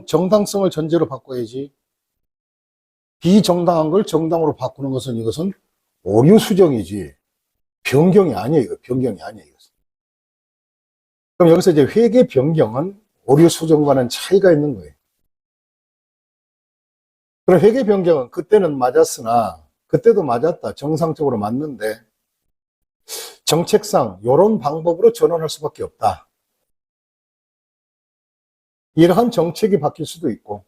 정당성을 전제로 바꿔야지. 비정당한 걸 정당으로 바꾸는 것은 이것은 오류 수정이지. 변경이 아니에요. 이거 변경이 아니에요. 이것은. 그럼 여기서 이제 회계 변경은 오류 수정과는 차이가 있는 거예요. 그럼 회계 변경은 그때는 맞았으나 그때도 맞았다. 정상적으로 맞는데 정책상 이런 방법으로 전환할 수밖에 없다. 이러한 정책이 바뀔 수도 있고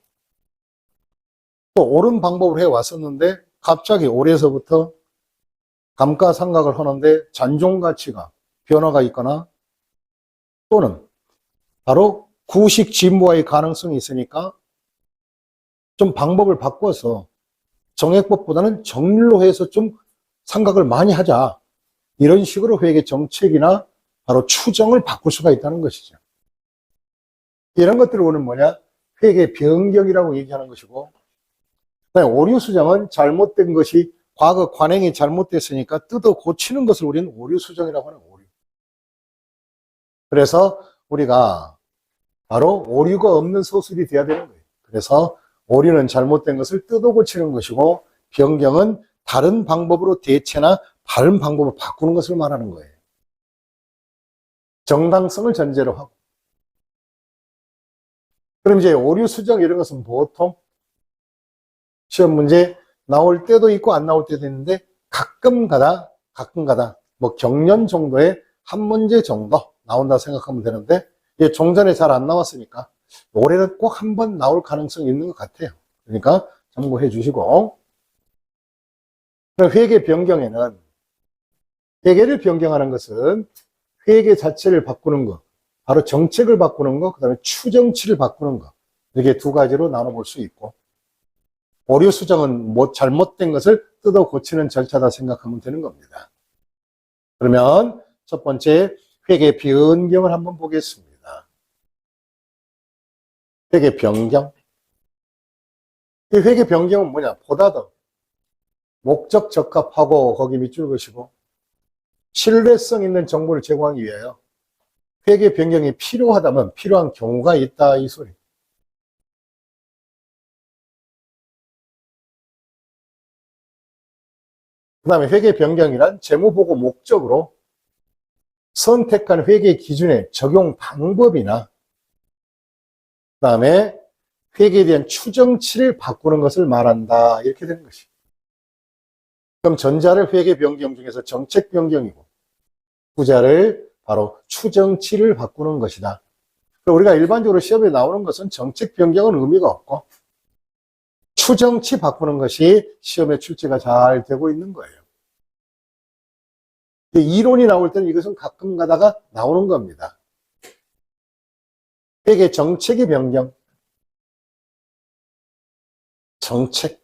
또 옳은 방법으로 해왔었는데 갑자기 올해서부터 감가상각을 하는데 잔존가치가 변화가 있거나 또는 바로 구식 진보화의 가능성이 있으니까 좀 방법을 바꿔서 정액법보다는 정률로 해서 좀 상각을 많이 하자. 이런 식으로 회계 정책이나 바로 추정을 바꿀 수가 있다는 것이죠. 이런 것들을 우리는 뭐냐? 회계 변경이라고 얘기하는 것이고, 오류 수정은 잘못된 것이 과거 관행이 잘못됐으니까 뜯어 고치는 것을 우리는 오류 수정이라고 하는 오류. 그래서 우리가 바로 오류가 없는 서술이 돼야 되는 거예요. 그래서 오류는 잘못된 것을 뜯어 고치는 것이고 변경은 다른 방법으로 대체나 다른 방법으로 바꾸는 것을 말하는 거예요. 정당성을 전제로 하고. 그럼 이제 오류 수정 이런 것은 보통 시험 문제 나올 때도 있고 안 나올 때도 있는데 가끔 가다 뭐 경련 정도의 한 문제 정도 나온다 생각하면 되는데 이게 종전에 잘 안 나왔으니까 올해는 꼭 한 번 나올 가능성이 있는 것 같아요. 그러니까 참고해 주시고. 회계 변경에는 회계를 변경하는 것은 회계 자체를 바꾸는 것, 바로 정책을 바꾸는 것, 그 다음에 추정치를 바꾸는 것, 이렇게 두 가지로 나눠볼 수 있고 오류 수정은 뭐 잘못된 것을 뜯어 고치는 절차다 생각하면 되는 겁니다. 그러면 첫 번째 회계 변경을 한번 보겠습니다. 회계 변경. 이 회계 변경은 뭐냐? 보다 더 목적 적합하고 거기 밑줄 그시고 신뢰성 있는 정보를 제공하기 위하여 회계 변경이 필요하다면 필요한 경우가 있다 이 소리. 그 다음에 회계 변경이란 재무보고 목적으로 선택한 회계 기준의 적용 방법이나 그 다음에 회계에 대한 추정치를 바꾸는 것을 말한다 이렇게 되는 것이. 그럼 전자를 회계 변경 중에서 정책 변경이고 후자를 바로 추정치를 바꾸는 것이다. 우리가 일반적으로 시험에 나오는 것은 정책 변경은 의미가 없고 추정치 바꾸는 것이 시험에 출제가 잘 되고 있는 거예요. 이론이 나올 때는 이것은 가끔 가다가 나오는 겁니다. 회계 정책의 변경. 정책.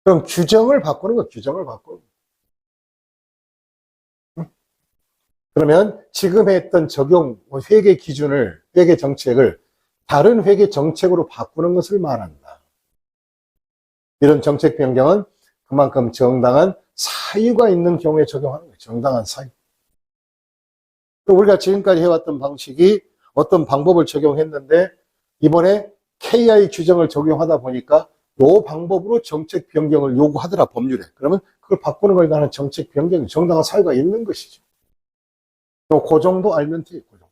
그럼 규정을 바꾸는 거, 규정을 바꾸는 거. 그러면 지금 했던 적용 회계 기준을, 회계 정책을 다른 회계 정책으로 바꾸는 것을 말한다. 이런 정책 변경은 그만큼 정당한 사유가 있는 경우에 적용하는 거예요. 정당한 사유. 우리가 지금까지 해왔던 방식이 어떤 방법을 적용했는데 이번에 KI 규정을 적용하다 보니까 이 방법으로 정책 변경을 요구하더라 법률에. 그러면 그걸 바꾸는 거에 관한 정책 변경이 정당한 사유가 있는 것이죠. 또 그 정도 알면 돼요. 그 정도.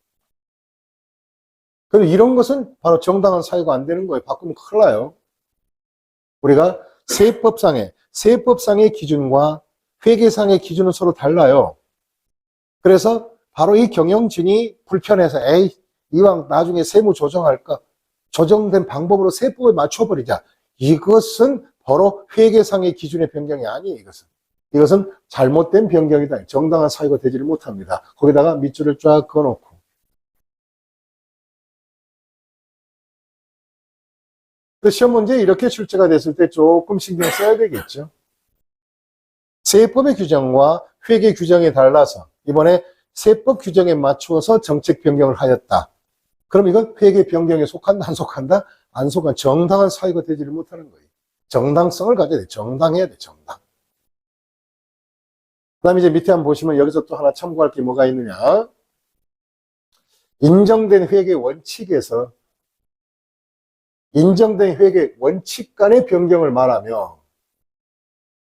그럼 이런 것은 바로 정당한 사유가 안 되는 거예요. 바꾸면 큰일 나요. 우리가 세법상의 기준과 회계상의 기준은 서로 달라요. 그래서 바로 이 경영진이 불편해서 이왕 나중에 세무 조정할까? 조정된 방법으로 세법에 맞춰버리자. 이것은 바로 회계상의 기준의 변경이 아니에요. 이것은 잘못된 변경이다. 정당한 사유가 되지를 못합니다. 거기다가 밑줄을 쫙 그어놓고. 시험 문제에 이렇게 출제가 됐을 때 조금 신경 써야 되겠죠. 세법의 규정과 회계 규정이 달라서 이번에 세법 규정에 맞추어서 정책 변경을 하였다. 그럼 이건 회계 변경에 속한다, 안 속한다? 안 속한 정당한 사유가 되지를 못하는 거예요. 정당성을 가져야 돼. 정당해야 돼. 정당. 그 다음에 이제 밑에 한번 보시면 여기서 또 하나 참고할 게 뭐가 있느냐. 인정된 회계 원칙에서 인정된 회계 원칙 간의 변경을 말하며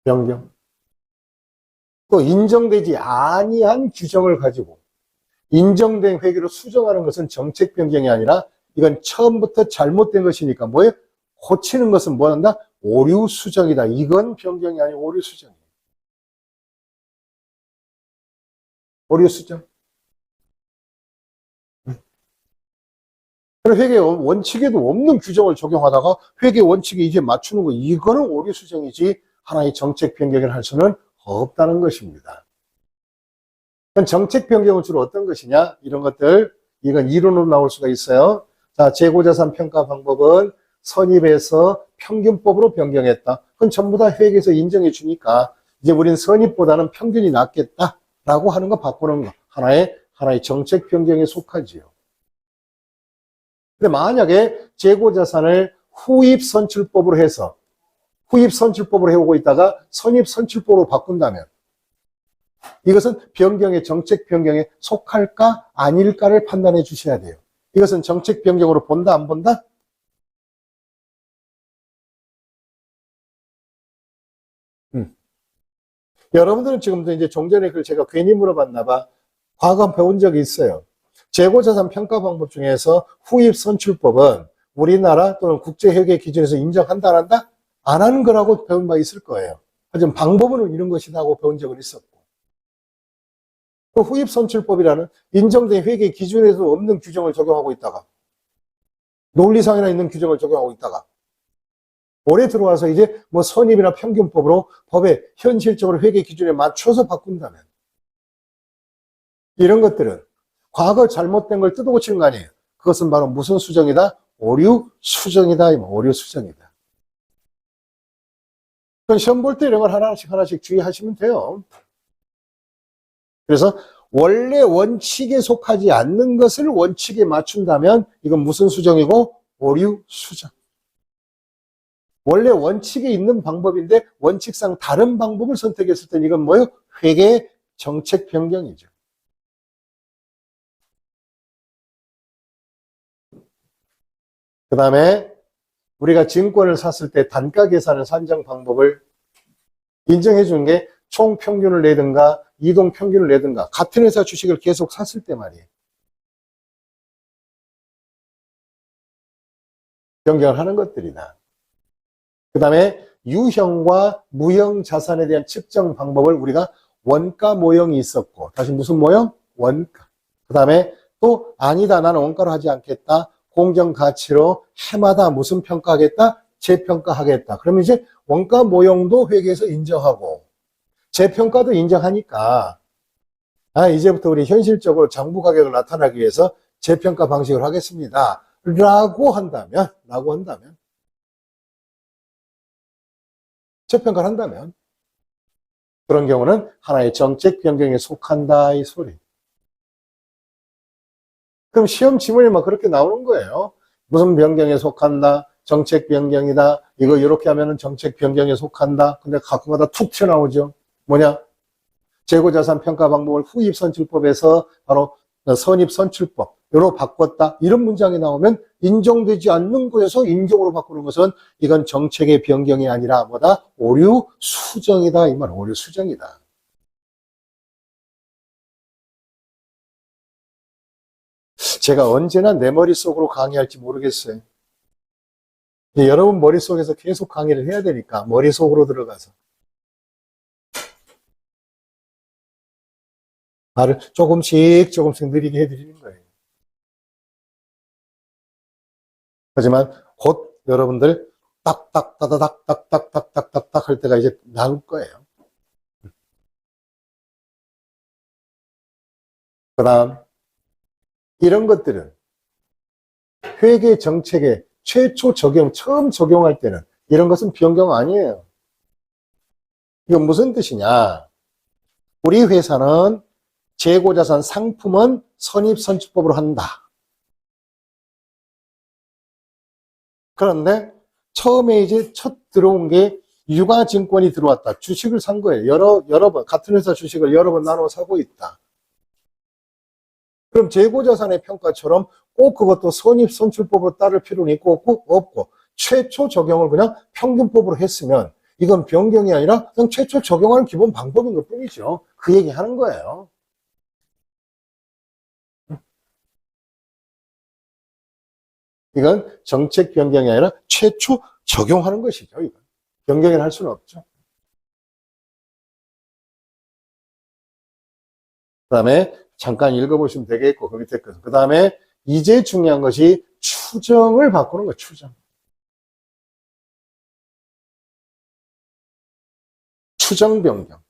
변경. 또 인정되지 아니한 규정을 가지고 인정된 회계로 수정하는 것은 정책 변경이 아니라 이건 처음부터 잘못된 것이니까 뭐예요? 고치는 것은 뭐 한다? 오류 수정이다. 이건 변경이 아니고 오류 수정이에요. 오류 수정. 회계 원칙에도 없는 규정을 적용하다가 회계 원칙에 이제 맞추는 거, 이거는 오류 수정이지 하나의 정책 변경을 할 수는 없다는 것입니다. 정책 변경은 주로 어떤 것이냐? 이런 것들, 이건 이론으로 나올 수가 있어요. 자, 재고자산 평가 방법은 선입에서 평균법으로 변경했다. 그건 전부 다 회계에서 인정해 주니까 이제 우리는 선입보다는 평균이 낫겠다라고 하는 거 바꾸는 거. 하나의 정책 변경에 속하지요. 근데 만약에 재고자산을 후입선출법으로 해서 후입선출법으로 해오고 있다가 선입선출법으로 바꾼다면 이것은 변경의 정책 변경에 속할까 아닐까를 판단해 주셔야 돼요. 이것은 정책 변경으로 본다 안 본다? 여러분들은 지금도 이제 종전에 그걸 제가 괜히 물어봤나 봐. 과거 배운 적이 있어요. 재고자산 평가 방법 중에서 후입선출법은 우리나라 또는 국제회계 기준에서 인정한다 안 한다? 안 하는 거라고 배운 바 있을 거예요. 하지만 방법은 이런 것이다 하고 배운 적은 있었고. 또 후입선출법이라는 인정된 회계 기준에도 없는 규정을 적용하고 있다가 논리상이나 있는 규정을 적용하고 있다가 올해 들어와서 이제 뭐 선입이나 평균법으로 법에 현실적으로 회계 기준에 맞춰서 바꾼다면 이런 것들은 과거 잘못된 걸 뜯어고치는 거 아니에요. 그것은 바로 무슨 수정이다? 오류 수정이다. 오류 수정이다. 그럼 시험 볼 때 이런 걸 하나씩 주의하시면 돼요. 그래서 원래 원칙에 속하지 않는 것을 원칙에 맞춘다면 이건 무슨 수정이고? 오류 수정. 원래 원칙에 있는 방법인데 원칙상 다른 방법을 선택했을 때 이건 뭐예요? 회계 정책 변경이죠. 그 다음에 우리가 증권을 샀을 때 단가 계산을 산정 방법을 인정해 준 게 총 평균을 내든가 이동 평균을 내든가 같은 회사 주식을 계속 샀을 때 말이에요. 변경을 하는 것들이다. 그 다음에 유형과 무형 자산에 대한 측정 방법을 우리가 원가 모형이 있었고 다시 무슨 모형? 원가. 그 다음에 또 아니다 나는 원가로 하지 않겠다. 공정가치로 해마다 무슨 평가하겠다? 재평가하겠다. 그러면 이제 원가 모형도 회계에서 인정하고 재평가도 인정하니까 이제부터 우리 현실적으로 장부 가격을 나타나기 위해서 재평가 방식을 하겠습니다. 라고 한다면 재평가를 한다면 그런 경우는 하나의 정책 변경에 속한다 이 소리. 그럼 시험 지문이 막 그렇게 나오는 거예요. 무슨 변경에 속한다, 정책 변경이다, 이거 이렇게 하면은 정책 변경에 속한다. 근데 가끔가다 툭 튀어나오죠. 뭐냐? 재고자산 평가 방법을 후입선출법에서 바로 선입선출법으로 바꿨다. 이런 문장이 나오면 인정되지 않는 곳에서 인정으로 바꾸는 것은 이건 정책의 변경이 아니라 뭐다? 오류 수정이다. 이 말, 오류 수정이다. 제가 언제나 내 머릿속으로 강의할지 모르겠어요. 여러분 머릿속에서 계속 강의를 해야 되니까 머릿속으로 들어가서 말을 조금씩 느리게 해드리는 거예요. 하지만 곧 여러분들 딱딱 따다닥 딱딱딱딱딱딱 할 때가 이제 나올 거예요. 그 다음 이런 것들은 회계 정책에 최초 적용, 처음 적용할 때는 이런 것은 변경 아니에요. 이건 무슨 뜻이냐? 우리 회사는 재고자산 상품은 선입선출법으로 한다. 그런데 처음에 이제 첫 들어온 게 유가증권이 들어왔다. 주식을 산 거예요. 여러 번, 같은 회사 주식을 여러 번 나눠 사고 있다. 그럼 재고자산의 평가처럼 꼭 그것도 선입선출법으로 따를 필요는 있고 없고 최초 적용을 그냥 평균법으로 했으면 이건 변경이 아니라 그냥 최초 적용하는 기본 방법인 것 뿐이죠. 그 얘기 하는 거예요. 이건 정책 변경이 아니라 최초 적용하는 것이죠. 이건. 변경을 할 수는 없죠. 그 다음에 잠깐 읽어보시면 되겠고, 그 밑에 거. 그 다음에 이제 중요한 것이 추정을 바꾸는 거예요. 추정. 추정 변경.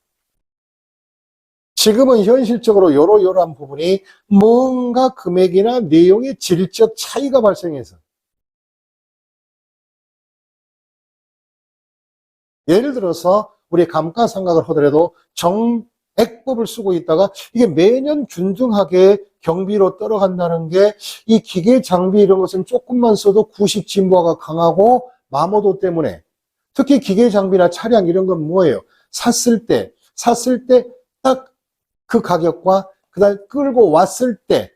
지금은 현실적으로 요러요러한 부분이 뭔가 금액이나 내용의 질적 차이가 발생해서 예를 들어서 우리 감가상각을 하더라도 정액법을 쓰고 있다가 이게 매년 균등하게 경비로 떨어간다는 게 이 기계 장비 이런 것은 조금만 써도 구식 진보가 강하고 마모도 때문에 특히 기계 장비나 차량 이런 건 뭐예요? 샀을 때 딱 그 가격과 그다음 끌고 왔을 때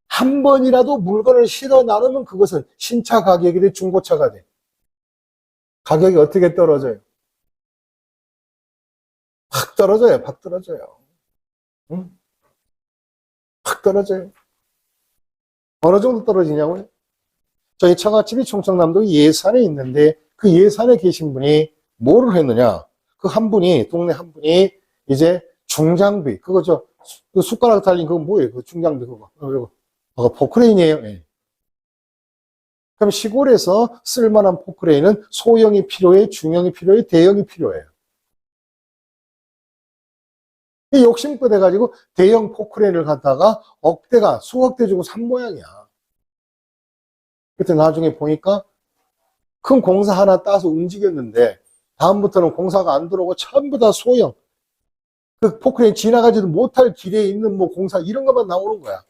한 번이라도 물건을 실어 나누면 그것은 신차 가격이 돼 중고차가 돼. 가격이 어떻게 떨어져요? 확 떨어져요. 확 떨어져요. 응? 확 떨어져요. 어느 정도 떨어지냐고요? 저희 처갓집이 충청남도 예산에 있는데 그 예산에 계신 분이 뭐를 했느냐? 그 한 분이 동네 한 분이 이제 중장비 그거 그 숟가락 달린 그거 뭐예요? 그 중장비 그거 포크레인이에요. 예. 그럼 시골에서 쓸만한 포크레인은 소형이 필요해, 중형이 필요해, 대형이 필요해요. 이 욕심껏 해가지고 대형 포크레인을 갖다가 억대가 수억대 주고 산 모양이야. 그때 나중에 보니까 큰 공사 하나 따서 움직였는데 다음부터는 공사가 안 들어오고 전부 다 소형. 그 포크레인 지나가지도 못할 길에 있는 뭐 공사 이런 것만 나오는 거야.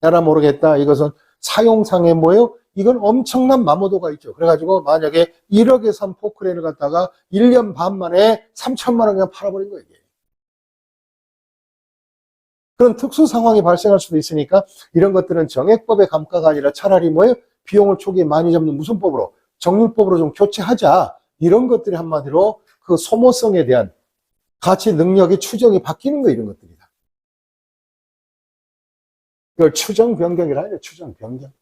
나라 모르겠다. 이것은 사용상의 뭐예요? 이건 엄청난 마모도가 있죠. 그래가지고 만약에 1억에 산 포크레인을 갖다가 1년 반 만에 3천만 원 그냥 팔아버린 거예요. 이게. 그런 특수 상황이 발생할 수도 있으니까 이런 것들은 정액법의 감가가 아니라 차라리 뭐예요? 비용을 초기에 많이 잡는 무슨 법으로? 정률법으로 좀 교체하자. 이런 것들이 한마디로 그 소모성에 대한 가치 능력의 추정이 바뀌는 거 이런 것들이다. 이걸 추정 변경이라 하죠. 추정 변경.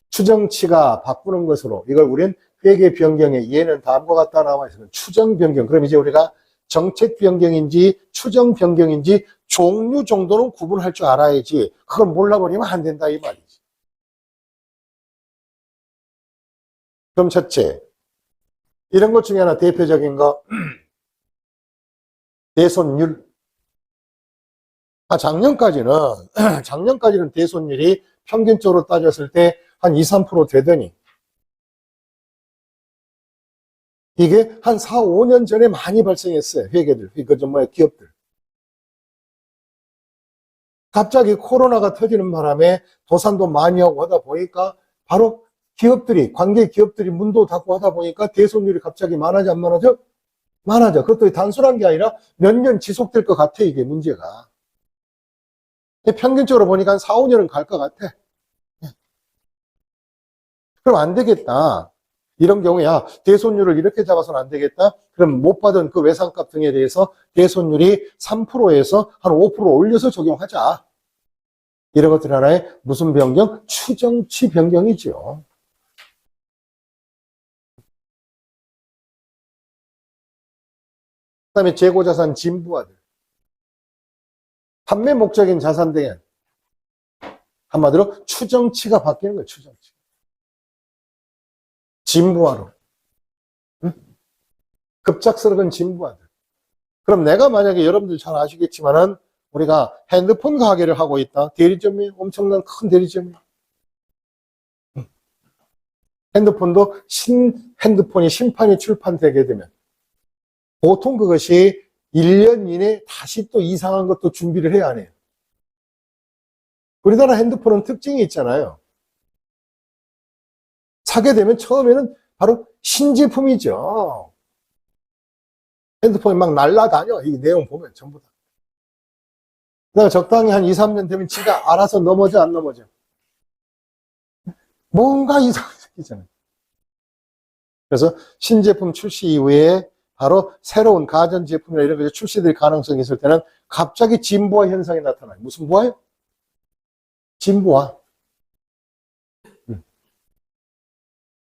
추정치가 바꾸는 것으로 이걸 우리는 회계 변경의 이해는 다음과 같다 나와 있어요. 추정 변경. 그럼 이제 우리가 정책 변경인지 추정 변경인지 종류 정도는 구분할 줄 알아야지 그걸 몰라버리면 안 된다 이 말이지. 그럼 첫째, 이런 것 중에 하나 대표적인 거 대손율. 작년까지는 대손율이 평균적으로 따졌을 때 한 2, 3% 되더니 이게 한 4, 5년 전에 많이 발생했어요. 회계들, 기업들. 갑자기 코로나가 터지는 바람에 도산도 많이 하고 하다 보니까 바로 관계 기업들이 문도 닫고 하다 보니까 대손율이 갑자기 많아져, 안 많아져? 많아져. 그것도 단순한 게 아니라 몇 년 지속될 것 같아, 이게 문제가. 평균적으로 보니까 한 4, 5년은 갈 것 같아. 그럼 안 되겠다. 이런 경우에 대손율을 이렇게 잡아서는 안 되겠다. 그럼 못 받은 그 외상값 등에 대해서 대손율이 3%에서 한 5% 올려서 적용하자. 이런 것들 하나의 무슨 변경? 추정치 변경이죠. 그 다음에 재고자산 진부화들. 판매 목적인 자산 등에 한마디로 추정치가 바뀌는 거예요. 추정치. 진부화로. 응? 급작스러운 진부화들. 그럼 내가 만약에 여러분들 잘 아시겠지만은 우리가 핸드폰 가게를 하고 있다. 대리점이 엄청난 큰 대리점이에요. 핸드폰도 핸드폰이 신판이 출판되게 되면 보통 그것이 1년 이내에 다시 또 이상한 것도 준비를 해야 하네요. 우리나라 핸드폰은 특징이 있잖아요. 사게 되면 처음에는 바로 신제품이죠. 핸드폰이 막 날라다녀. 이 내용 보면 전부 다. 그다음에 적당히 한 2, 3년 되면 지가 알아서 넘어져, 안 넘어져? 뭔가 이상하게 생기잖아요. 그래서 신제품 출시 이후에 바로 새로운 가전제품이나 이런 것이 출시될 가능성이 있을 때는 갑자기 진보화 현상이 나타나요. 무슨 보화요? 진보화.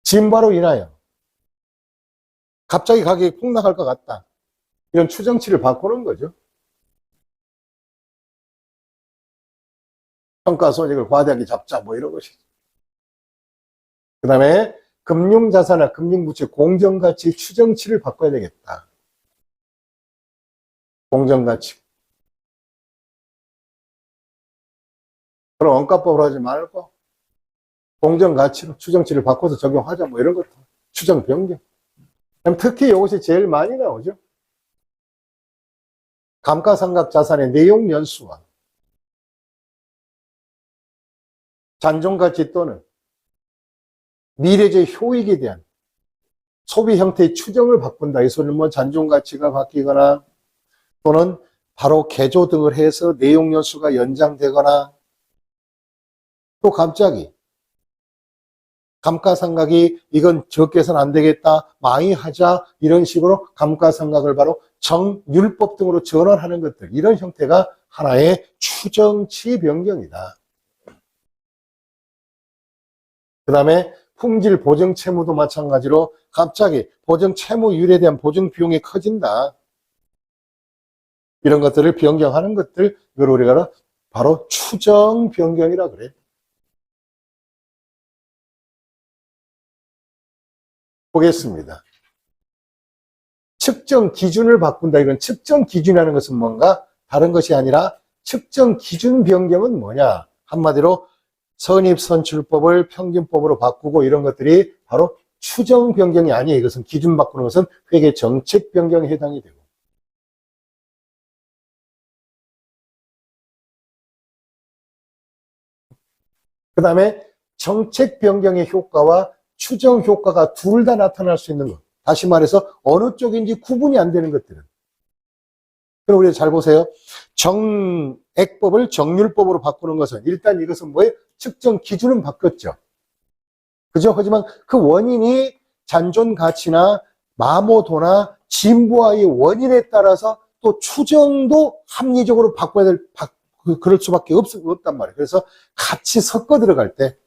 진보화로 인하여 갑자기 가격이 폭락할 것 같다. 이런 추정치를 바꾸는 거죠. 평가손익을 과대하게 잡자, 뭐 이런 것이죠. 그 다음에 금융자산이나 금융부채 공정가치 추정치를 바꿔야 되겠다. 공정가치. 그럼 원가법으로 하지 말고 공정가치로 추정치를 바꿔서 적용하자, 뭐 이런 것도. 추정 변경. 특히 이것이 제일 많이 나오죠. 감가상각 자산의 내용 연수와 잔존가치 또는 미래적 효익에 대한 소비 형태의 추정을 바꾼다. 이 소리는 뭐 잔존가치가 바뀌거나 또는 바로 개조 등을 해서 내용 연수가 연장되거나 또 갑자기 감가상각이 이건 적게 해서는 안 되겠다, 많이 하자, 이런 식으로 감가상각을 바로 정율법 등으로 전환하는 것들, 이런 형태가 하나의 추정치 변경이다. 그 다음에 품질 보증 채무도 마찬가지로 갑자기 보증 채무율에 대한 보증 비용이 커진다. 이런 것들을 변경하는 것들, 이걸 우리가 바로 추정 변경이라 그래. 보겠습니다. 측정 기준을 바꾼다. 이건 측정 기준이라는 것은 뭔가 다른 것이 아니라 측정 기준 변경은 뭐냐. 한마디로 선입선출법을 평균법으로 바꾸고 이런 것들이 바로 추정 변경이 아니에요. 이것은 기준 바꾸는 것은 회계 정책 변경에 해당이 되고. 그 다음에 정책 변경의 효과와 추정 효과가 둘 다 나타날 수 있는 것. 다시 말해서 어느 쪽인지 구분이 안 되는 것들은. 그럼 우리 잘 보세요. 정액법을 정률법으로 바꾸는 것은 일단 이것은 뭐예요? 측정 기준은 바뀌었죠. 그죠? 하지만 그 원인이 잔존 가치나 마모도나 진보화의 원인에 따라서 또 추정도 합리적으로 바꿔야 그럴 수밖에 없단 말이에요. 그래서 같이 섞어 들어갈 때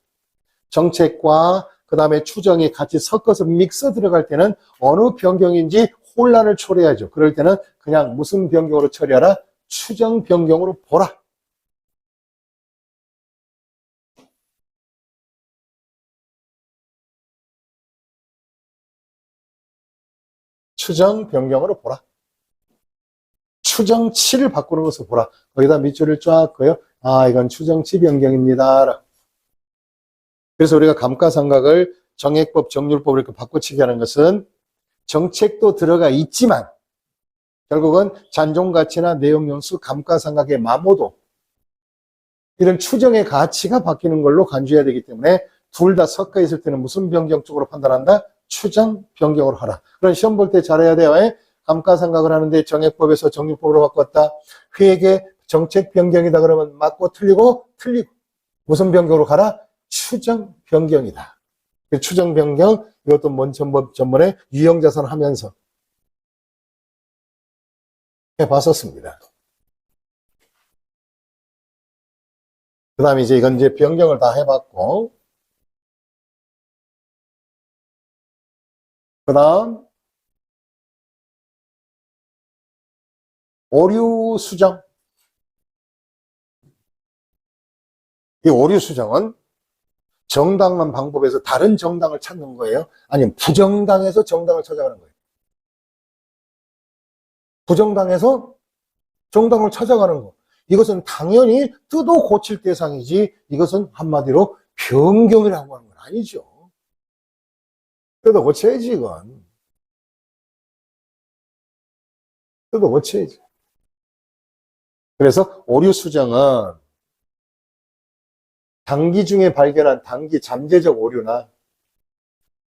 정책과 그 다음에 추정이 같이 섞어서 믹서 들어갈 때는 어느 변경인지 혼란을 초래하죠. 그럴 때는 그냥 무슨 변경으로 처리하라? 추정 변경으로 보라. 추정 변경으로 보라. 추정치를 바꾸는 것을 보라. 거기다 밑줄을 쫙 그어요. 아, 이건 추정치 변경입니다. 그래서 우리가 감가상각을 정액법, 정률법으로 이렇게 바꿔치기 하는 것은 정책도 들어가 있지만 결국은 잔존가치나 내용연수, 감가상각의 마모도 이런 추정의 가치가 바뀌는 걸로 간주해야 되기 때문에 둘 다 섞어 있을 때는 무슨 변경 쪽으로 판단한다? 추정 변경으로 하라. 그럼 시험 볼 때 잘해야 돼요. 감가상각을 하는데 정액법에서 정률법으로 바꿨다. 회계 정책 변경이다 그러면 맞고 틀리고 무슨 변경으로 가라? 추정 변경이다. 추정 변경 이것도 전번에 유형자산 하면서 해봤었습니다. 그 다음에 이건 이제 변경을 다 해봤고 그 다음 오류 수정. 이 오류 수정은 정당한 방법에서 다른 정당을 찾는 거예요? 아니면 부정당에서 정당을 찾아가는 거예요? 부정당에서 정당을 찾아가는 거. 이것은 당연히 뜯어 고칠 대상이지 이것은 한마디로 변경이라고 하는 건 아니죠. 뜯어 고쳐야지 이건. 뜯어 고쳐야지. 그래서 오류 수정은 당기 중에 발견한 당기 잠재적 오류나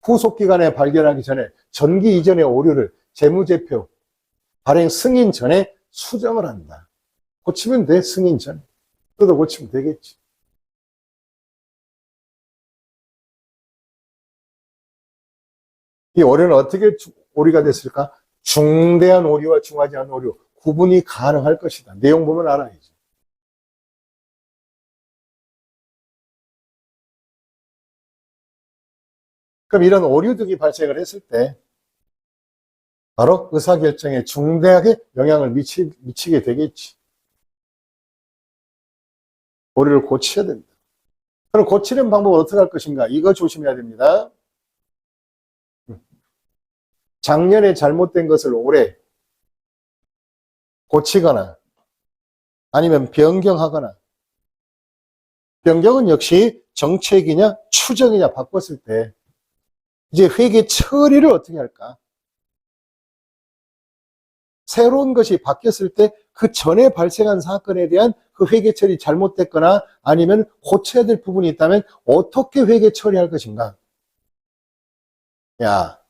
후속 기간에 발견하기 전에 전기 이전의 오류를 재무제표 발행 승인 전에 수정을 한다. 고치면 돼, 승인 전. 뜯어 고치면 되겠지. 이 오류는 어떻게 오류가 됐을까? 중대한 오류와 중하지 않은 오류, 구분이 가능할 것이다. 내용 보면 알아야지. 그럼 이런 오류들이 발생을 했을 때 바로 의사결정에 중대하게 영향을 미치게 되겠지. 오류를 고쳐야 된다. 그럼 고치는 방법은 어떻게 할 것인가? 이거 조심해야 됩니다. 작년에 잘못된 것을 올해 고치거나 아니면 변경하거나, 변경은 역시 정책이냐 추정이냐 바꿨을 때 이제 회계 처리를 어떻게 할까? 새로운 것이 바뀌었을 때 그 전에 발생한 사건에 대한 그 회계 처리 잘못됐거나 아니면 고쳐야 될 부분이 있다면 어떻게 회계 처리할 것인가? 야,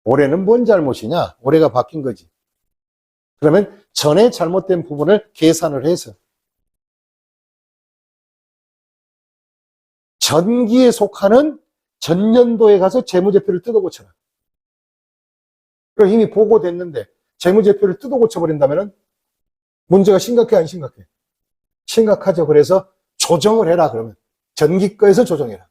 올해는 뭔 잘못이냐? 올해가 바뀐 거지. 그러면 전에 잘못된 부분을 계산을 해서 전기에 속하는 전년도에 가서 재무제표를 뜯어 고쳐라. 그럼 이미 보고됐는데 재무제표를 뜯어 고쳐버린다면 문제가 심각해, 안 심각해? 심각하죠. 그래서 조정을 해라. 그러면 전기 거에서 조정해라.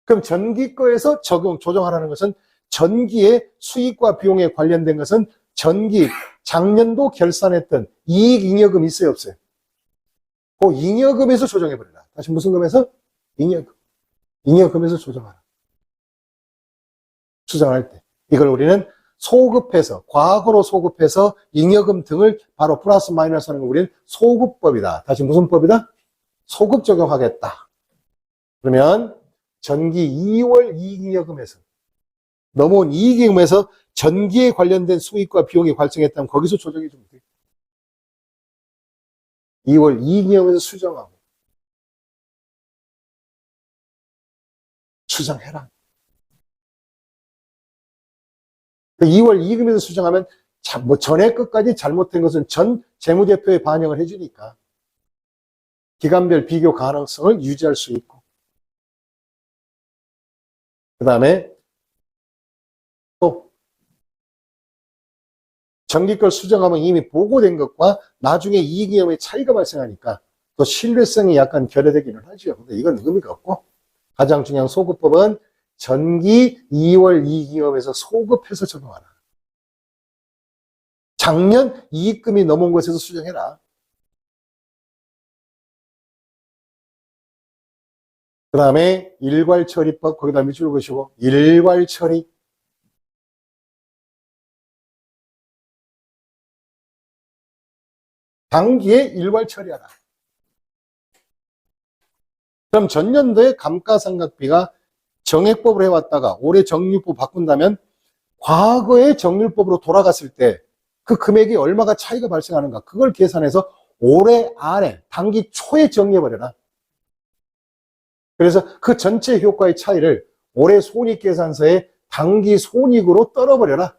그럼 전기 거에서 조정하라는 것은 전기의 수익과 비용에 관련된 것은 전기 작년도 결산했던 이익잉여금 있어요, 없어요? 그 잉여금에서 조정해버려라. 다시 무슨 금에서? 잉여금. 잉여금에서 조정하라. 추정할 때. 이걸 우리는 소급해서, 과거로 소급해서 잉여금 등을 바로 플러스 마이너스 하는 걸 우리는 소급법이다. 다시 무슨 법이다? 소급 적용하겠다. 그러면 전기 2월 이익잉여금에서 넘어온 이익잉여금에서 전기에 관련된 수익과 비용이 발생했다면 거기서 조정해 주면 돼. 2월 이익잉여금에서 수정하고 수정해라. 2월 이익금에서 수정하면 뭐 전에 끝까지 잘못된 것은 전 재무제표에 반영을 해주니까 기간별 비교 가능성을 유지할 수 있고, 그 다음에 또 정기걸 수정하면 이미 보고된 것과 나중에 이익잉여금의 차이가 발생하니까 또 신뢰성이 약간 결여되기는 하죠. 근데 이건 의미가 없고, 가장 중요한 소급법은 전기 2월 이익잉여금에서 소급해서 적용하라. 작년 이익금이 넘어온 것에서 수정해라. 그 다음에 일괄처리법, 거기다 밑줄 그으시고, 일괄처리. 당기에 일괄처리하라. 그럼 전년도에 감가상각비가 정액법으로 해왔다가 올해 정률법 바꾼다면 과거의 정률법으로 돌아갔을 때 그 금액이 얼마가 차이가 발생하는가, 그걸 계산해서 올해 안에 당기 초에 정리해버려라. 그래서 그 전체 효과의 차이를 올해 손익계산서에 당기 손익으로 떨어버려라.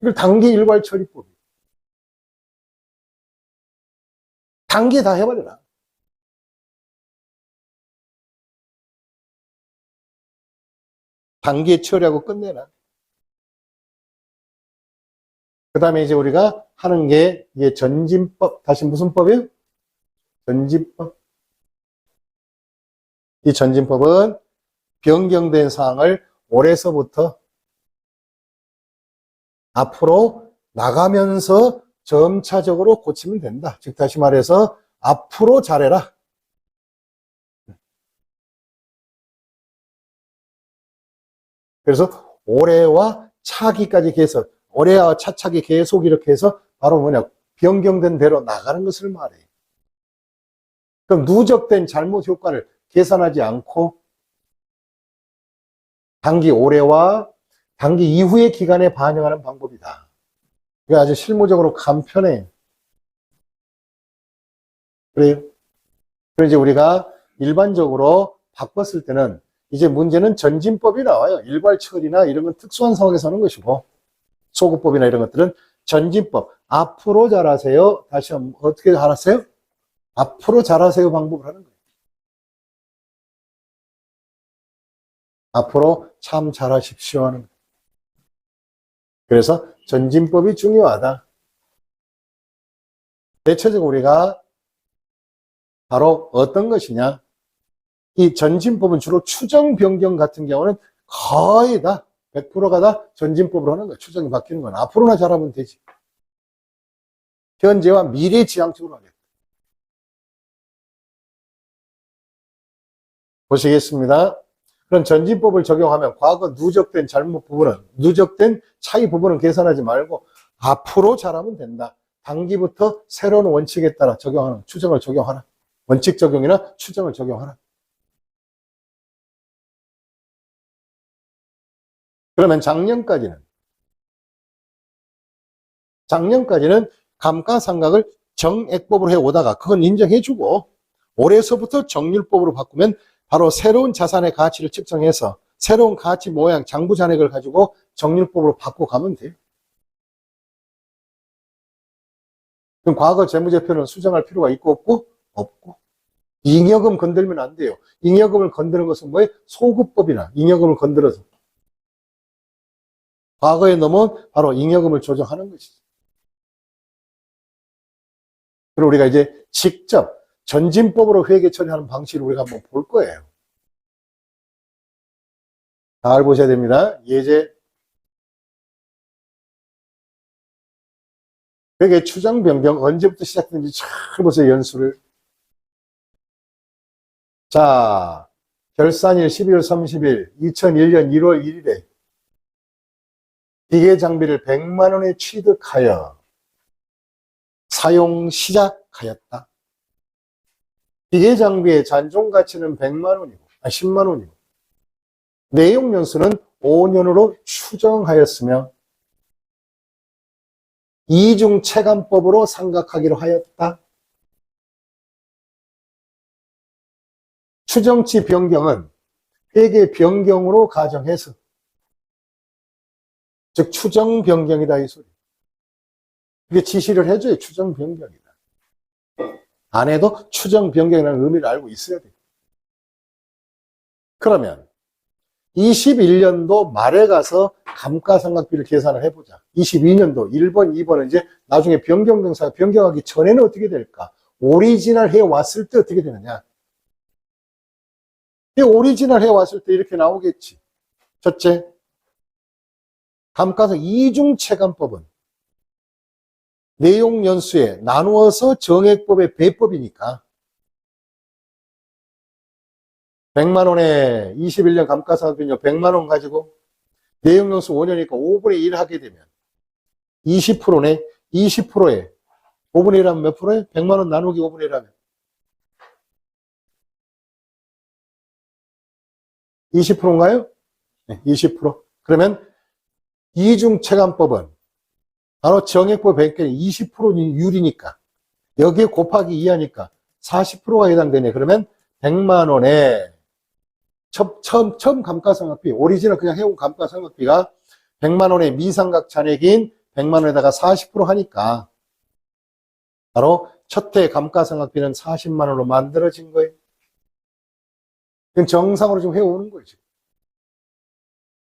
이걸 당기 일괄처리법이에요. 당기 다 해버려라. 단기에 처리하고 끝내라. 그 다음에 이제 우리가 하는 게 이게 전진법, 다시 무슨 법이에요? 전진법. 이 전진법은 변경된 사항을 올해서부터 앞으로 나가면서 점차적으로 고치면 된다. 즉 다시 말해서 앞으로 잘해라. 그래서 올해와 차기까지 계속, 올해와 차차기 계속 이렇게 해서 바로 뭐냐, 변경된 대로 나가는 것을 말해. 그럼 누적된 잘못 효과를 계산하지 않고 단기 올해와 단기 이후의 기간에 반영하는 방법이다. 이게 아주 실무적으로 간편해. 그래요. 그래서 이제 우리가 일반적으로 바꿨을 때는 이제 문제는 전진법이 나와요. 일괄처리나 이런 건 특수한 상황에서 하는 것이고, 소급법이나 이런 것들은 전진법. 앞으로 잘하세요. 다시 한번 어떻게 잘하세요? 앞으로 잘하세요 방법을 하는 거예요. 앞으로 참 잘하십시오 하는 거예요. 그래서 전진법이 중요하다. 대체적으로 우리가 바로 어떤 것이냐? 이 전진법은 주로 추정 변경 같은 경우는 거의 다 100%가 다 전진법으로 하는 거예요. 추정이 바뀌는 건 앞으로나 잘하면 되지. 현재와 미래 지향적으로 하겠다. 보시겠습니다. 그럼 전진법을 적용하면 과거 누적된 잘못 부분은, 누적된 차이 부분은 계산하지 말고 앞으로 잘하면 된다. 단기부터 새로운 원칙에 따라 적용하는, 추정을 적용하라. 원칙 적용이나 추정을 적용하라. 그러면 작년까지는 감가상각을 정액법으로 해오다가 그건 인정해주고 올해서부터 정률법으로 바꾸면 바로 새로운 자산의 가치를 측정해서 새로운 가치 모양 장부잔액을 가지고 정률법으로 바꿔가면 돼요. 그럼 과거 재무제표는 수정할 필요가 있고 없고? 없고. 잉여금 건들면 안 돼요. 잉여금을 건드는 것은 뭐예요? 소급법이나 잉여금을 건드려서 과거에 넣으면 바로 잉여금을 조정하는 것이죠. 그리고 우리가 이제 직접 전진법으로 회계 처리하는 방식을 우리가 한번 볼 거예요. 잘 보셔야 됩니다. 예제 회계 추정 변경 언제부터 시작되는지 잘 보세요. 연수를. 자, 결산일 12월 30일 2001년 1월 1일에 기계 장비를 100만 원에 취득하여 사용 시작하였다. 기계 장비의 잔존 가치는 100만 원이고, 10만 원이고, 내용 연수는 5년으로 추정하였으며, 이중 체감법으로 상각하기로 하였다. 추정치 변경은 회계 변경으로 가정해서, 즉, 추정 변경이다, 이 소리. 그게 지시를 해줘요. 추정 변경이다. 안 해도 추정 변경이라는 의미를 알고 있어야 돼요. 그러면 21년도 말에 가서 감가상각비를 계산을 해보자. 22년도 1번, 2번은 이제 나중에 변경명사가 변경하기 전에는 어떻게 될까? 오리지널 해왔을 때 어떻게 되느냐? 이 오리지널 해왔을 때 이렇게 나오겠지. 첫째, 감가상 이중체감법은 내용 연수에 나누어서 정액법의 배법이니까 100만 원에 21년 감가상각비는 100만 원 가지고 내용 연수 5년이니까 5분의 1 하게 되면 20%네. 20%에 5분의 1 하면 몇 프로에? 100만 원 나누기 5분의 1 하면 20%인가요? 네, 20%. 그러면 이중체감법은 바로 정액법 100개는 20% 율이니까 여기에 곱하기 2하니까 40%가 해당되네. 그러면 100만 원에 처음 감가상각비, 오리지널 그냥 해온 감가상각비가 100만 원의 미상각 잔액인 100만 원에다가 40% 하니까 바로 첫 해 감가상각비는 40만 원으로 만들어진 거예요. 그건 정상으로 지금 해오는 거죠.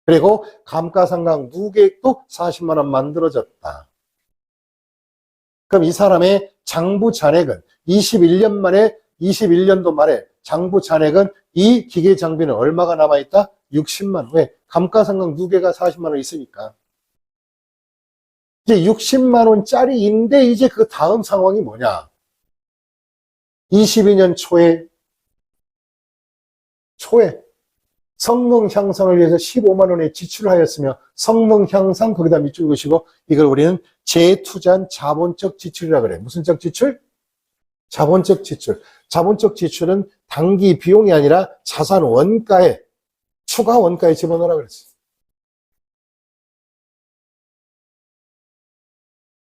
그리고 감가상각 누계액도 40만 원 만들어졌다. 그럼 이 사람의 장부 잔액은 21년도 말에 장부 잔액은 이 기계 장비는 얼마가 남아있다? 60만 원. 왜? 감가상각 누계가 40만 원 있으니까. 이제 60만 원짜리인데 이제 그 다음 상황이 뭐냐? 22년 초에 성능 향상을 위해서 15만 원에 지출하였으며 성능 향상 거기다 밑줄 그시고 이걸 우리는 재투자한 자본적 지출이라 그래. 무슨 적 지출? 자본적 지출. 자본적 지출은 단기 비용이 아니라 자산 원가에 추가 원가에 집어넣으라 그랬어.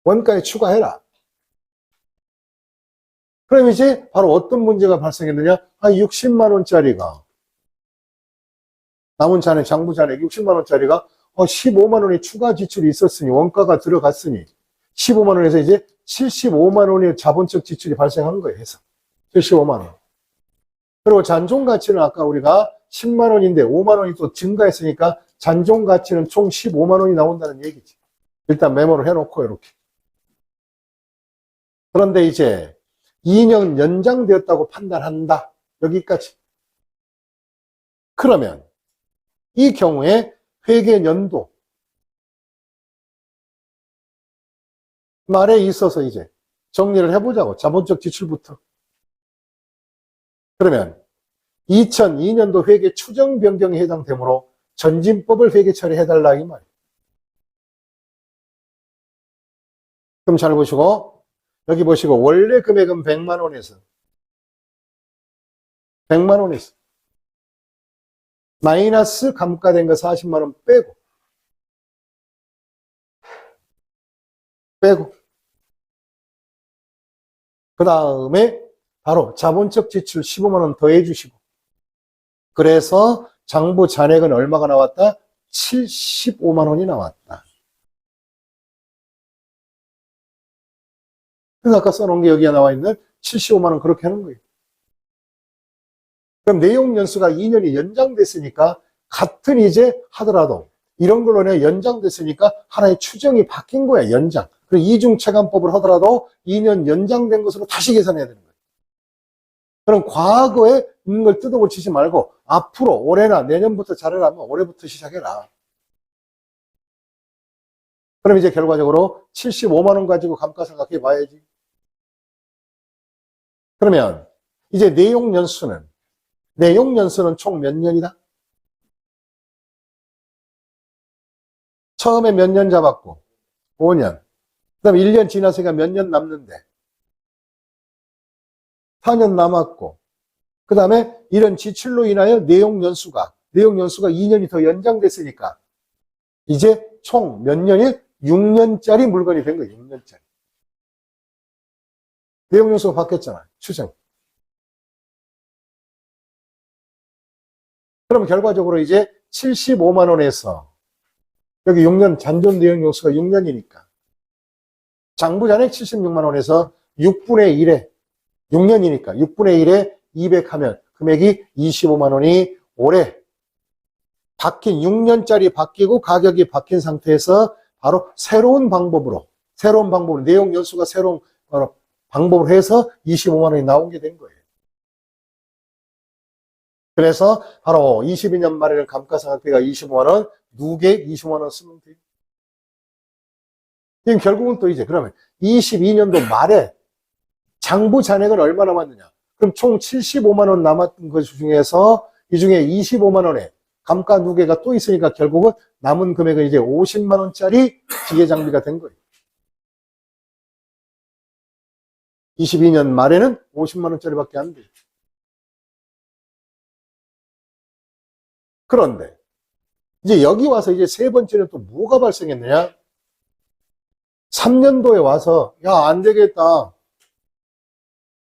원가에 추가해라. 그럼 이제 바로 어떤 문제가 발생했느냐? 60만 원짜리가 남은 잔액, 장부 잔액 60만 원짜리가 15만 원의 추가 지출이 있었으니 원가가 들어갔으니 15만 원에서 이제 75만 원의 자본적 지출이 발생한 거예요. 해서 75만 원. 그리고 잔존 가치는 아까 우리가 10만 원인데 5만 원이 또 증가했으니까 잔존 가치는 총 15만 원이 나온다는 얘기지. 일단 메모를 해놓고 이렇게. 그런데 이제 2년 연장되었다고 판단한다. 여기까지. 그러면 이 경우에 회계 연도 말에 있어서 이제 정리를 해보자고. 자본적 지출부터. 그러면 2002년도 회계 추정 변경에 해당되므로 전진법을 회계 처리해달라 이 말이에요. 그럼 잘 보시고 여기 보시고 원래 금액은 100만 원에서 100만 원에서 마이너스 감가된 거 40만 원 빼고 그 다음에 바로 자본적 지출 15만 원 더해 주시고 그래서 장부 잔액은 얼마가 나왔다? 75만 원이 나왔다. 그래서 아까 써놓은 게 여기에 나와 있는 75만 원 그렇게 하는 거예요. 그럼 내용 연수가 2년이 연장됐으니까 같은 이제 하더라도 이런 걸로 내 연장됐으니까 하나의 추정이 바뀐 거야. 연장. 그리고 이중체감법을 하더라도 2년 연장된 것으로 다시 계산해야 되는 거예요. 그럼 과거에 있는 걸 뜯어고치지 말고 앞으로 올해나 내년부터 잘해라면 올해부터 시작해라. 그럼 이제 결과적으로 75만 원 가지고 감가상각해 봐야지. 그러면 이제 내용 연수는 총 몇 년이다? 처음에 몇 년 잡았고 5년. 그 다음에 1년 지났으니까 몇 년 남는데 4년 남았고 그 다음에 이런 지출로 인하여 내용 연수가 2년이 더 연장됐으니까 이제 총 몇 년이 6년짜리 물건이 된 거예요. 6년짜리. 내용 연수가 바뀌었잖아. 추정. 그럼 결과적으로 이제 75만 원에서 여기 6년 잔존 내용 연수가 6년이니까 장부 잔액 76만 원에서 6분의 1에 6년이니까 6분의 1에 200 하면 금액이 25만 원이 올해 바뀐 6년짜리 바뀌고 가격이 바뀐 상태에서 바로 새로운 방법으로 내용 연수가 새로운 방법으로 해서 25만 원이 나온 게 된 거예요. 그래서 바로 22년 말에는 감가상각비가 25만 원, 누계 25만 원 쓰면 돼요. 지금 결국은 또 이제 그러면 22년도 말에 장부 잔액은 얼마 남았느냐? 그럼 총 75만 원 남았던 것 중에서 이 중에 25만 원에 감가 누계가 또 있으니까 결국은 남은 금액은 이제 50만 원짜리 기계 장비가 된 거예요. 22년 말에는 50만 원짜리밖에 안 돼요. 그런데 이제 여기 와서 이제 세 번째는 또 뭐가 발생했느냐? 3년도에 와서 야, 안 되겠다.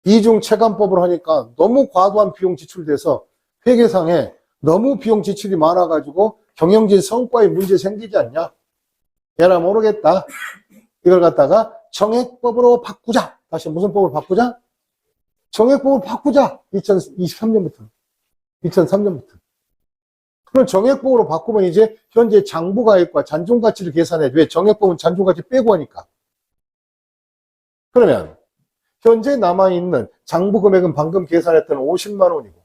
이중 체감법을 하니까 너무 과도한 비용 지출돼서 회계상에 너무 비용 지출이 많아가지고 경영진 성과에 문제 생기지 않냐? 얘나 모르겠다. 이걸 갖다가 정액법으로 바꾸자. 다시 무슨 법으로 바꾸자? 정액법으로 바꾸자. 2023년부터. 그럼 정액법으로 바꾸면 이제 현재 장부가액과 잔존가치를 계산해. 왜? 정액법은 잔존가치 빼고 하니까. 그러면 현재 남아있는 장부금액은 방금 계산했던 50만 원이고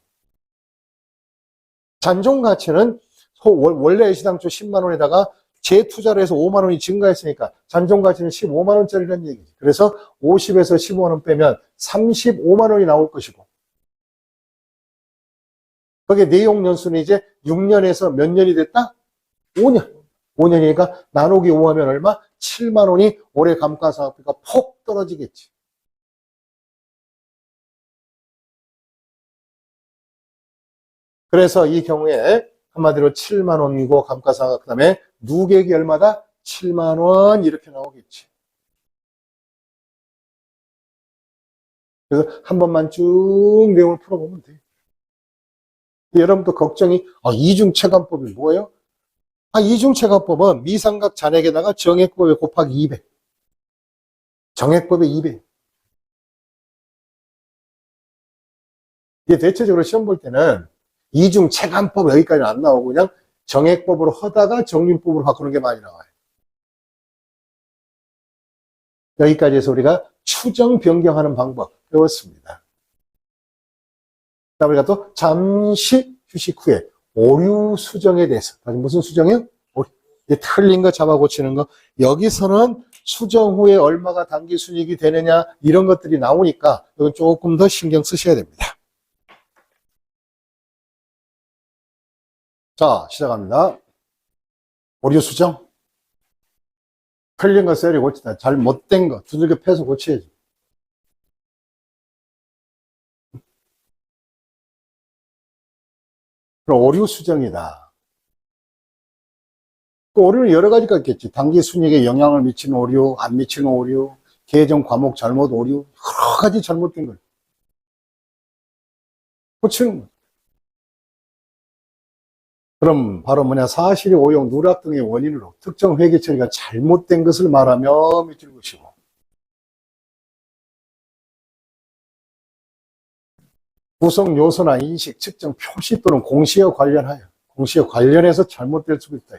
잔존가치는 원래 시당초 10만 원에다가 재투자를 해서 5만 원이 증가했으니까 잔존가치는 15만 원짜리라는 얘기지. 그래서 50에서 15만 원 빼면 35만 원이 나올 것이고 거기에 내용 연수는 이제 6년에서 몇 년이 됐다? 5년. 5년이니까 나누기 5 하면 얼마? 7만 원이 올해 감가상각비가 폭 떨어지겠지. 그래서 이 경우에 한마디로 7만 원이고 감가상각 그다음에 누계액이 얼마다? 7만 원 이렇게 나오겠지. 그래서 한 번만 쭉 내용을 풀어보면 돼. 여러분도 걱정이, 이중체감법이 뭐예요? 이중체감법은 미삼각 잔액에다가 정액법에 곱하기 200. 정액법에 200. 이게 대체적으로 시험 볼 때는 이중체감법 여기까지는 안 나오고 그냥 정액법으로 하다가 정륜법으로 바꾸는 게 많이 나와요. 여기까지 해서 우리가 추정 변경하는 방법 배웠습니다. 우리가 또 잠시 휴식 후에 오류 수정에 대해서, 무슨 수정이요? 틀린 거 잡아 고치는 거. 여기서는 수정 후에 얼마가 단기 순이익이 되느냐 이런 것들이 나오니까 이건 조금 더 신경 쓰셔야 됩니다. 자, 시작합니다. 오류 수정. 틀린 거 셀이 고치다. 잘못된 거 두들겨 패서 고쳐야지. 그럼 오류 수정이다. 그 오류는 여러 가지가 있겠지. 단기 순이익에 영향을 미치는 오류, 안 미치는 오류, 계정 과목 잘못 오류, 여러 가지 잘못된 걸 고치는 거야. 그럼 바로 사실이 오용, 누락 등의 원인으로 특정 회계 처리가 잘못된 것을 말하며 밑줄 그시고, 구성 요소나 인식, 측정, 표시 또는 공시와 관련해서 잘못될 수도 있다.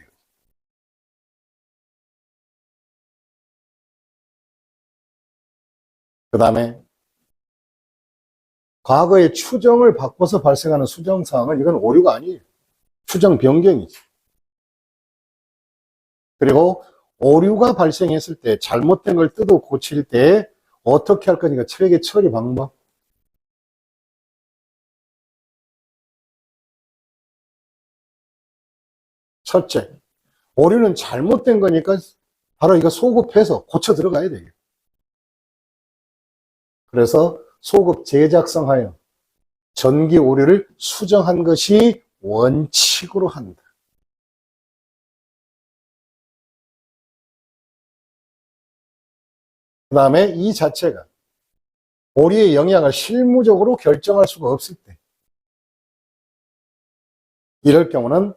그 다음에 과거의 추정을 바꿔서 발생하는 수정사항은 이건 오류가 아니에요. 추정 변경이지. 그리고 오류가 발생했을 때 잘못된 걸 뜯어 고칠 때 어떻게 할 거니까 회계 처리 방법. 첫째, 오류는 잘못된 거니까 바로 이거 소급해서 고쳐 들어가야 돼요. 그래서 소급 재작성하여 전기 오류를 수정한 것이 원칙으로 한다. 그 다음에 이 자체가 오류의 영향을 실무적으로 결정할 수가 없을 때, 이럴 경우는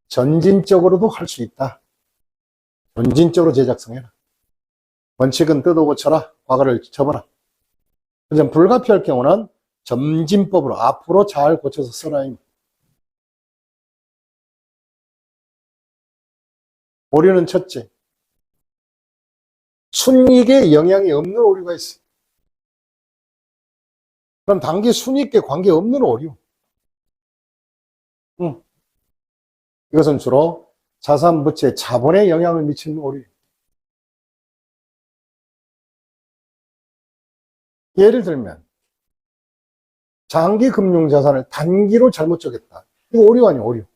전진적으로도 할 수 있다. 전진적으로 재작성해라. 원칙은 뜯어 고쳐라. 과거를 접어라. 그냥 불가피할 경우는 점진법으로 앞으로 잘 고쳐서 써라. 오류는 첫째, 순이익에 영향이 없는 오류가 있어요. 그럼 단기 순이익에 관계없는 오류. 이것은 주로 자산 부채 자본에 영향을 미치는 오류. 예를 들면 장기 금융 자산을 단기로 잘못 적였다. 이거 오류 아니야, 오류.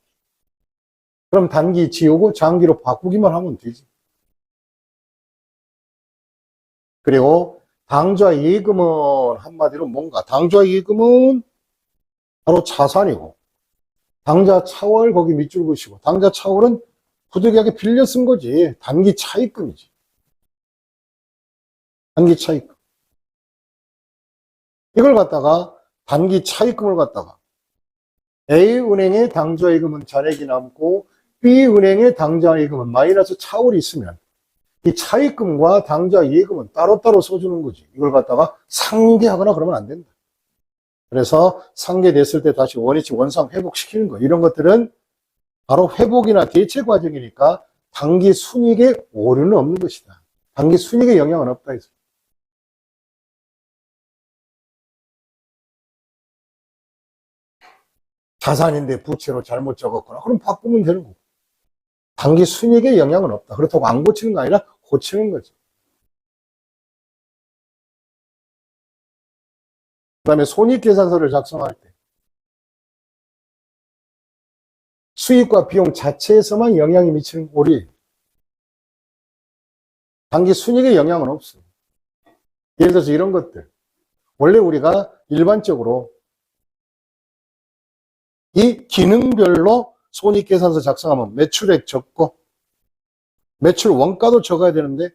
그럼 단기 지우고 장기로 바꾸기만 하면 되지. 그리고 당좌 예금은 한마디로 뭔가, 당좌 예금은 바로 자산이고, 당좌 차월 거기 밑줄 그시고, 당좌 차월은 부득이하게 빌려 쓴 거지. 단기 차입금이지. 단기 차입금. 이걸 갖다가 단기 차입금을 갖다가 A은행의 당좌 예금은 잔액이 남고 B은행의 당좌 예금은 마이너스 차월이 있으면 이 차입금과 당좌 예금은 따로따로 써주는 거지. 이걸 갖다가 상계하거나 그러면 안 된다. 그래서 상계됐을 때 다시 원위치 원상 회복시키는 거, 이런 것들은 바로 회복이나 대체 과정이니까 단기 순이익에 오류는 없는 것이다. 단기 순이익에 영향은 없다 해서. 자산인데 부채로 잘못 적었거나 그럼 바꾸면 되는 거고, 단기 순이익에 영향은 없다. 그렇다고 안 고치는 거 아니라 고치는 거죠. 그 다음에 손익계산서를 작성할 때 수익과 비용 자체에서만 영향이 미치는 오류예요. 단기 순이익에 영향은 없어요. 예를 들어서 이런 것들, 원래 우리가 일반적으로 이 기능별로 손익계산서 작성하면 매출액 적고 매출 원가도 적어야 되는데,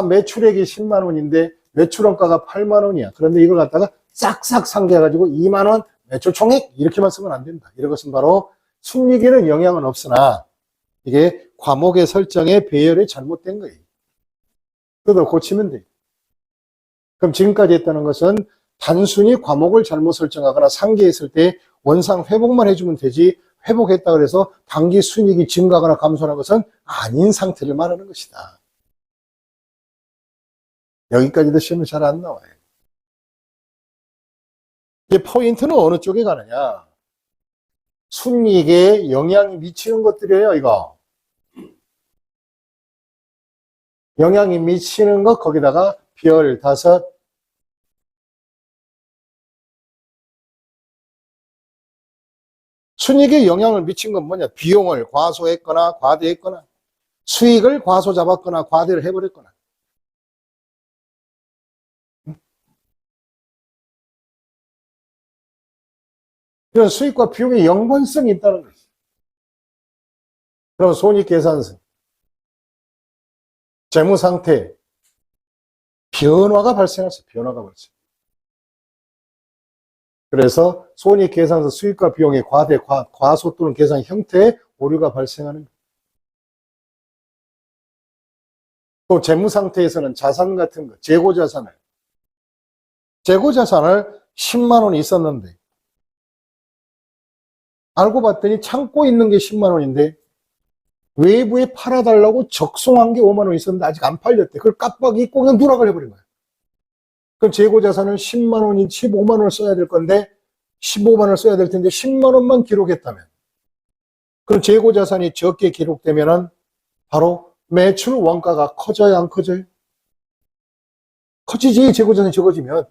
매출액이 10만 원인데 매출 원가가 8만 원이야. 그런데 이걸 갖다가 싹싹 상계해가지고 2만 원 매출 총액 이렇게만 쓰면 안 된다. 이런 것은 바로 순이익에는 영향은 없으나 이게 과목의 설정에 배열이 잘못된 거예요. 그걸 고치면 돼요. 그럼 지금까지 했다는 것은 단순히 과목을 잘못 설정하거나 상기했을 때 원상 회복만 해주면 되지, 회복했다 그래서 단기 순이익이 증가하거나 감소하는 것은 아닌 상태를 말하는 것이다. 여기까지도 시험에 잘 안 나와요. 이제 포인트는 어느 쪽에 가느냐? 순이익에 영향이 미치는 것들이에요, 이거. 영향이 미치는 것, 거기다가 별 5. 순이익에 영향을 미친 건 뭐냐? 비용을 과소했거나 과대했거나, 수익을 과소 잡았거나 과대를 해버렸거나. 이런 수익과 비용의 연관성이 있다는 거죠. 그럼 손익계산서, 재무상태, 변화가 발생할 수 있어요. 변화가 발생. 그래서 손익계산서 수익과 비용의 과대, 과소 또는 계산 형태의 오류가 발생하는 거예요. 또 재무상태에서는 자산 같은 거, 재고자산을 10만 원이 있었는데 알고 봤더니 창고에 있는 게 10만 원인데 외부에 팔아달라고 적송한 게 5만 원 있었는데 아직 안 팔렸대. 그걸 깜빡 잊고 그냥 누락을 해버린 거야. 그럼 재고자산을 10만 원인 15만 원을 써야 될 건데 15만 원을 써야 될 텐데 10만 원만 기록했다면, 그럼 재고자산이 적게 기록되면은 바로 매출 원가가 커져야 안 커져요? 커지지. 재고자산이 적어지면,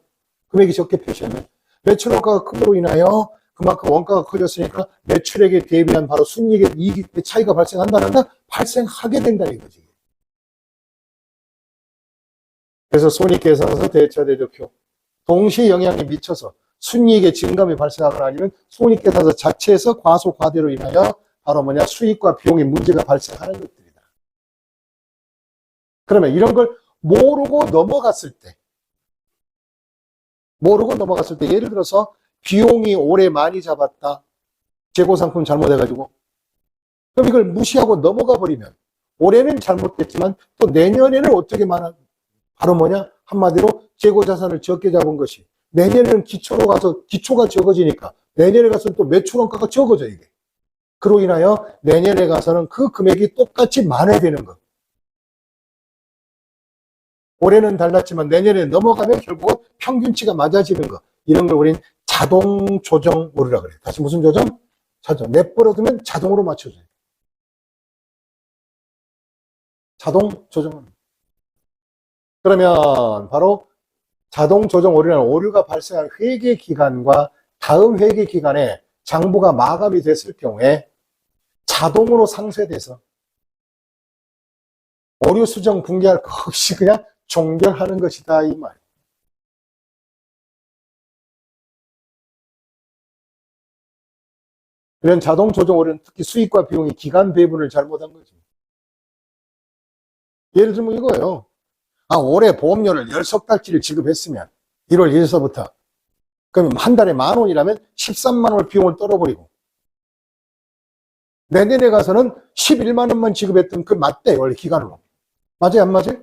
금액이 적게 표시하면. 매출 원가가 큼으로 인하여 그만큼 원가가 커졌으니까 매출액에 대비한 바로 순이익의 이익의 차이가 발생한다는가? 발생하게 된다 이거지. 그래서 손익계산서 대차대조표 동시 영향에 미쳐서 순이익의 증감이 발생하거나 아니면 손익계산서 자체에서 과소 과대로 인하여 바로 뭐냐? 수익과 비용의 문제가 발생하는 것들이다. 그러면 이런 걸 모르고 넘어갔을 때 예를 들어서 비용이 올해 많이 잡았다. 재고상품 잘못해가지고. 그럼 이걸 무시하고 넘어가 버리면 올해는 잘못됐지만 또 내년에는 어떻게 바로 뭐냐? 한마디로 재고자산을 적게 잡은 것이 내년에는 기초가 적어지니까 내년에 가서는 또 매출원가가 적어져 이게. 그로 인하여 내년에 가서는 그 금액이 똑같이 만회되는 것. 올해는 달랐지만 내년에 넘어가면 결국은 평균치가 맞아지는 것. 이런 걸 우린 자동 조정 오류라 그래요. 다시 무슨 조정? 자동. 내버려두면 자동으로 맞춰줘요. 자동 조정. 그러면 바로 자동 조정 오류라는 오류가 발생한 회계 기간과 다음 회계 기간에 장부가 마감이 됐을 경우에 자동으로 상쇄돼서 오류 수정 붕괴할 거 없이 그냥 종결하는 것이다 이 말. 이런 자동 조정 오류는 특히 수익과 비용의 기간 배분을 잘못한 거죠. 예를 들면 이거예요. 올해 보험료를 10달치를 지급했으면 1월 1일서부터 그럼 한 달에 10,000원이라면 13만 원을 비용을 떨어버리고 내년에 가서는 11만 원만 지급했던 그 맞대 원래 기간으로. 맞아요 안 맞아요?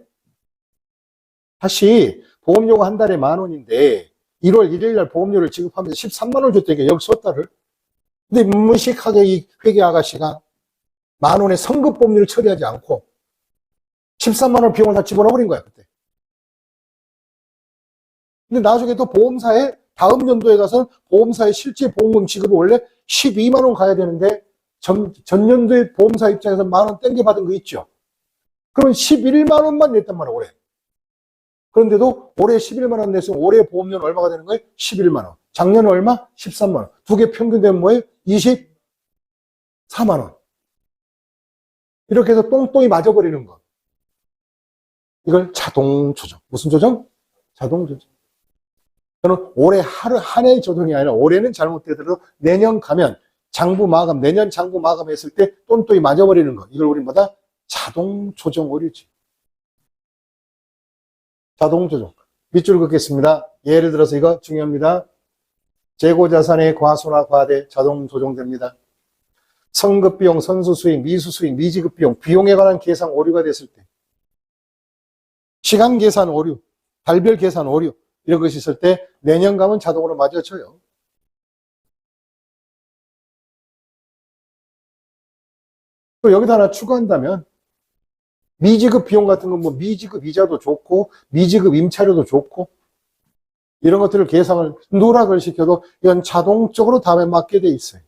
다시 보험료가 한 달에 10,000원인데 1월 1일 날 보험료를 지급하면서 13만 원을 줬다니까 여기 썼다를. 근데 무식하게 이 회계 아가씨가 10,000원의 성급 보험료를 처리하지 않고 13만 원 비용을 다 집어넣어버린 거야 그때. 근데 나중에 또 보험사에 다음 연도에 가서 보험사의 실제 보험금 지급이 원래 12만 원 가야 되는데 전년도에 보험사 입장에서 10,000원 땡겨받은 거 있죠. 그러면 11만 원만 냈단 말이야 올해. 그런데도 올해 11만 원 냈으면 올해 보험료는 얼마가 되는 거예요? 11만 원. 작년은 얼마? 13만 원. 두 개 평균 되면 뭐예요? 24만 원. 이렇게 해서 똥똥이 맞아버리는 거. 이걸 자동 조정. 무슨 조정? 자동 조정. 저는 올해 한 해의 조정이 아니라 올해는 잘못되더라도 내년 가면 내년 장부 마감했을 때 똥똥이 맞아버리는 거. 이걸 우리 뭐다? 자동 조정 오류지. 자동 조정. 밑줄 긋겠습니다. 예를 들어서 이거 중요합니다. 재고자산의 과소나 과대 자동 조정됩니다. 성급비용, 선수수익, 미수수익, 미지급비용, 비용에 관한 계산 오류가 됐을 때, 시간 계산 오류, 달별 계산 오류, 이런 것이 있을 때 내년감은 자동으로 맞아져요. 또 여기다 하나 추가한다면 미지급 비용 같은 건 뭐 미지급 이자도 좋고 미지급 임차료도 좋고 이런 것들을 계산을 누락을 시켜도 이건 자동적으로 다음에 맞게 돼 있어요.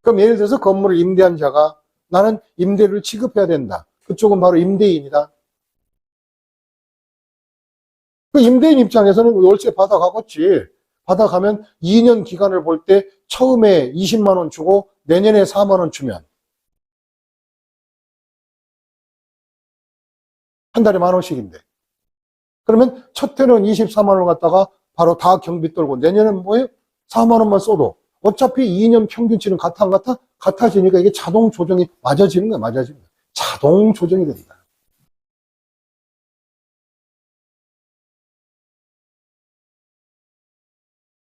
그럼 예를 들어서 건물을 임대한 자가 나는 임대료를 지급해야 된다. 그쪽은 바로 임대인이다. 그 임대인 입장에서는 월세 받아가겠지. 받아가면 2년 기간을 볼 때 처음에 20만 원 주고 내년에 4만 원 주면 한 달에 10,000원씩인데. 그러면 첫 해는 24만 원을 갖다가 바로 다 경비 떨고 내년에는 뭐예요? 4만 원만 써도 어차피 2년 평균치는 같아 안 같아? 같아지니까 이게 자동 조정이 맞아지는 거야, 맞아지는 거야. 자동 조정이 된다.